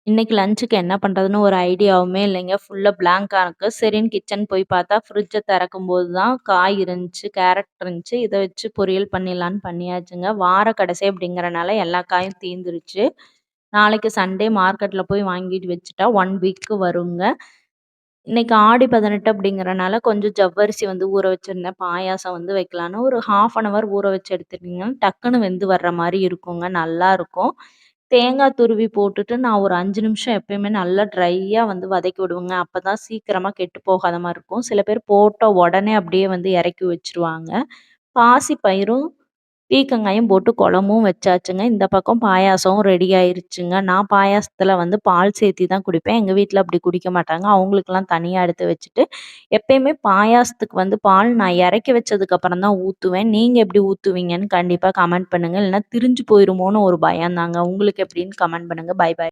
இன்னைக்கு லஞ்சுக்கு என்ன பண்றதுன்னு ஒரு ஐடியாவுமே இல்லைங்க. ஃபுல்லா பிளாங்க்கா இருக்கு. சரின்னு கிச்சன் போய் பார்த்தா, ஃப்ரிட்ஜ திறக்கும்போது தான் காய் இருந்துச்சு, கேரட் இருந்துச்சு. இத வச்சு பொரியல் பண்ணிடலான்னு பண்ணியாச்சுங்க. வார கடைசி அப்படிங்கிறனால எல்லா காயும் தீந்துருச்சு. நாளைக்கு சண்டே மார்க்கெட்ல போய் வாங்கிட்டு வச்சுட்டா 1 வீக்கு வருங்க. இன்னைக்கு ஆடி 18 அப்படிங்கிறனால கொஞ்சம் ஜவ்வரிசி வந்து ஊற வச்சிருந்தேன். பாயாசம் வந்து வைக்கலான்னு ஒரு 1/2 அன் ஹவர் ஊற வச்சு எடுத்துட்டீங்கன்னா, டக்குனு வெந்து வர்ற மாரி இருக்குங்க. நல்லாருக்கும். தேங்காய் துருவி போட்டுட்டு நான் ஒரு 5 நிமிஷம் எப்பயுமே நல்லா ட்ரையா வந்து வதக்கி விடுவேங்க. அப்பதான் சீக்கிரமா கெட்டு போகாத மாரி இருக்கும். சில பேர் போட்ட உடனே அப்படியே வந்து இறக்கி வச்சுருவாங்க. பாசி பயிரும், பீர்க்கங்காயும் போட்டு குழம்பும் வச்சாச்சுங்க. இந்த பக்கம் பாயாசம் ரெடி ஆயிருச்சுங்க. நான் பாயாசத்துல வந்து பால் சேர்த்தி தான் குடிப்பேன். எங்க வீட்ல அப்படி குடிக்க மாட்டாங்க. அவங்களுக்கெல்லாம் தனியா எடுத்து வச்சுட்டு, எப்பயுமே பாயாசத்துக்கு வந்து பால் நான் இறக்கி வச்சதுக்கு அப்புறம் தான் ஊத்துவேன். நீங்க எப்படி ஊத்துவீங்கன்னு கண்டிப்பா கமெண்ட் பண்ணுங்க. இல்லன்னா திரிஞ்சு போயிருமோன்னு ஒரு பயம்தாங்க. உங்களுக்கு எப்படின்னு கமெண்ட் பண்ணுங்க. பாய் பாய்.